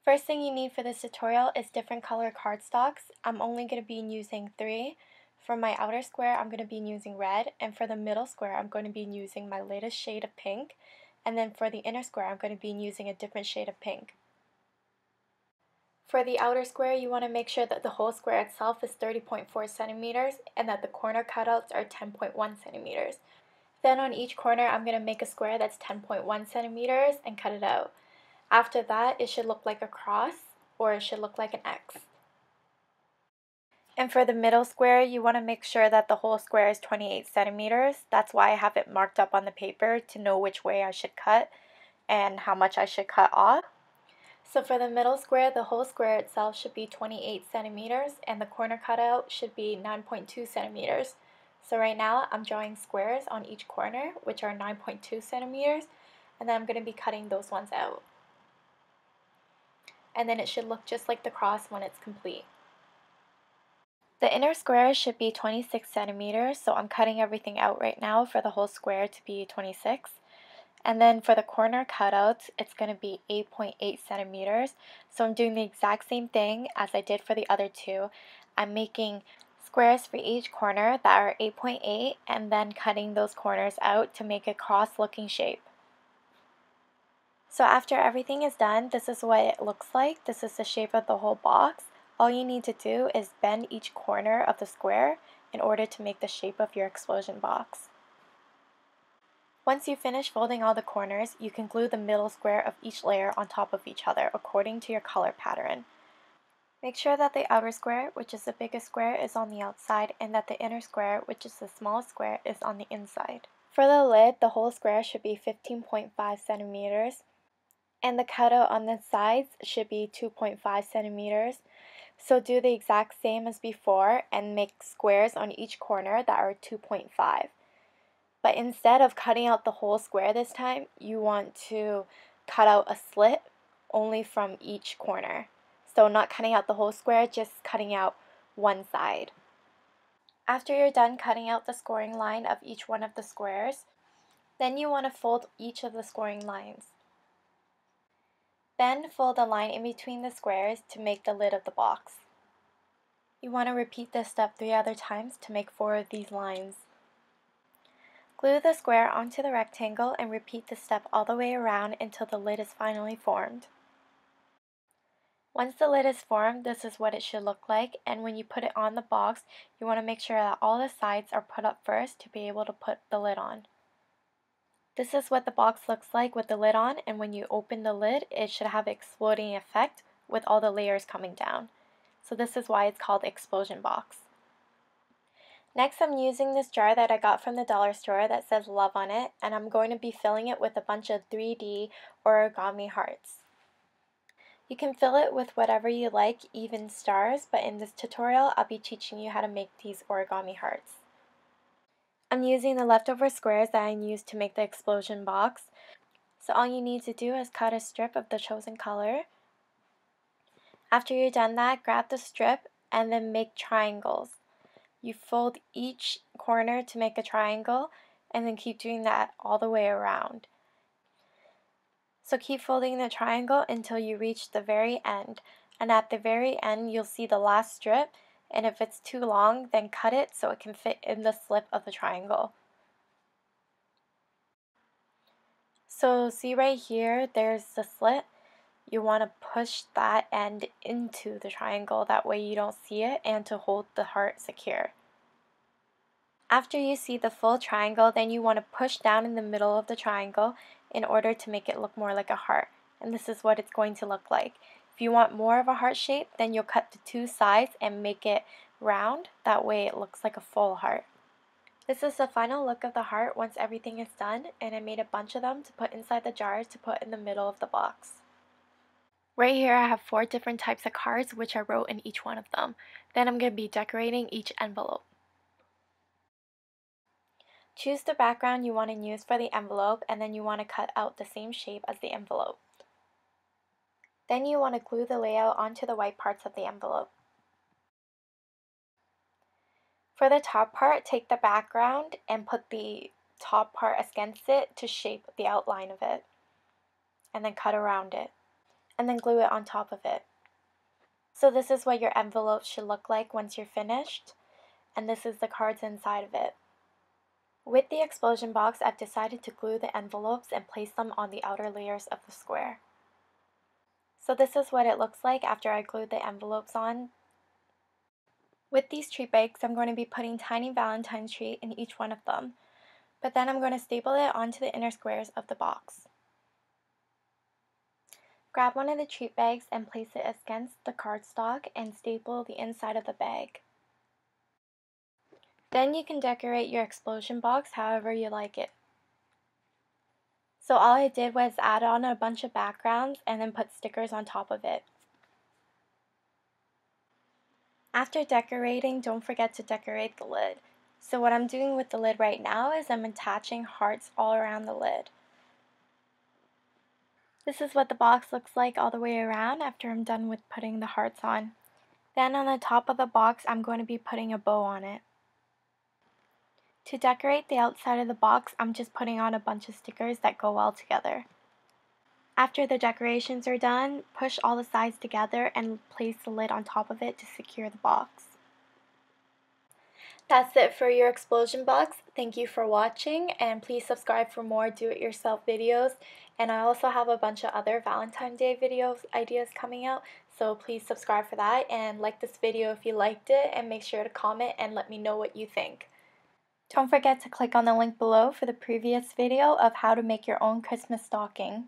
First thing you need for this tutorial is different color cardstocks. I'm only going to be using 3. For my outer square, I'm going to be using red, and for the middle square, I'm going to be using my latest shade of pink, and then for the inner square, I'm going to be using a different shade of pink. For the outer square, you want to make sure that the whole square itself is 30.4 centimeters and that the corner cutouts are 10.1 centimeters. Then on each corner, I'm going to make a square that's 10.1 centimeters and cut it out. After that, it should look like a cross, or it should look like an X. And for the middle square, you want to make sure that the whole square is 28 centimeters. That's why I have it marked up on the paper to know which way I should cut and how much I should cut off. So for the middle square, the whole square itself should be 28 centimeters and the corner cutout should be 9.2 centimeters. So right now I'm drawing squares on each corner, which are 9.2 centimeters, and then I'm going to be cutting those ones out. And then it should look just like the cross when it's complete. The inner square should be 26 centimeters, so I'm cutting everything out right now for the whole square to be 26. And then for the corner cutouts, it's going to be 8.8 centimeters. So I'm doing the exact same thing as I did for the other two. I'm making squares for each corner that are 8.8 and then cutting those corners out to make a cross-looking shape. So after everything is done, this is what it looks like. This is the shape of the whole box. All you need to do is bend each corner of the square in order to make the shape of your explosion box. Once you finish folding all the corners, you can glue the middle square of each layer on top of each other according to your color pattern. Make sure that the outer square, which is the biggest square, is on the outside and that the inner square, which is the smallest square, is on the inside. For the lid, the whole square should be 15.5 centimeters and the cutout on the sides should be 2.5 centimeters. So do the exact same as before and make squares on each corner that are 2.5. But instead of cutting out the whole square this time, you want to cut out a slit only from each corner. So not cutting out the whole square, just cutting out one side. After you're done cutting out the scoring line of each one of the squares, then you want to fold each of the scoring lines. Then fold a line in between the squares to make the lid of the box. You want to repeat this step 3 other times to make 4 of these lines. Glue the square onto the rectangle and repeat this step all the way around until the lid is finally formed. Once the lid is formed, this is what it should look like, and when you put it on the box, you want to make sure that all the sides are put up first to be able to put the lid on. This is what the box looks like with the lid on, and when you open the lid, it should have an exploding effect with all the layers coming down. So this is why it's called explosion box. Next, I'm using this jar that I got from the dollar store that says love on it, and I'm going to be filling it with a bunch of 3D origami hearts. You can fill it with whatever you like, even stars, but in this tutorial I'll be teaching you how to make these origami hearts. I'm using the leftover squares that I used to make the explosion box, so all you need to do is cut a strip of the chosen color. After you're done that, grab the strip and then make triangles. You fold each corner to make a triangle and then keep doing that all the way around. So keep folding the triangle until you reach the very end, and at the very end you'll see the last strip, and if it's too long then cut it so it can fit in the slip of the triangle. So see right here, there's the slit. You want to push that end into the triangle, that way you don't see it and to hold the heart secure. After you see the full triangle, then you want to push down in the middle of the triangle in order to make it look more like a heart. And this is what it's going to look like. If you want more of a heart shape, then you'll cut the 2 sides and make it round. That way it looks like a full heart. This is the final look of the heart once everything is done, and I made a bunch of them to put inside the jars to put in the middle of the box. Right here I have 4 different types of cards which I wrote in each one of them. Then I'm going to be decorating each envelope. Choose the background you want to use for the envelope, and then you want to cut out the same shape as the envelope. Then you want to glue the layout onto the white parts of the envelope. For the top part, take the background and put the top part against it to shape the outline of it, and then cut around it. and then glue it on top of it. So this is what your envelope should look like once you're finished, and this is the cards inside of it. With the explosion box, I've decided to glue the envelopes and place them on the outer layers of the square. So this is what it looks like after I glued the envelopes on. With these treat bags, I'm going to be putting tiny Valentine's treat in each one of them, but then I'm going to staple it onto the inner squares of the box. Grab one of the treat bags and place it against the cardstock and staple the inside of the bag. Then you can decorate your explosion box however you like it. So all I did was add on a bunch of backgrounds and then put stickers on top of it. After decorating, don't forget to decorate the lid. So what I'm doing with the lid right now is I'm attaching hearts all around the lid. This is what the box looks like all the way around after I'm done with putting the hearts on. Then on the top of the box, I'm going to be putting a bow on it. To decorate the outside of the box, I'm just putting on a bunch of stickers that go well together. After the decorations are done, push all the sides together and place the lid on top of it to secure the box. That's it for your explosion box. Thank you for watching, and please subscribe for more do-it-yourself videos. And I also have a bunch of other Valentine's Day videos ideas coming out, so please subscribe for that and like this video if you liked it, and make sure to comment and let me know what you think. Don't forget to click on the link below for the previous video of how to make your own Christmas stocking.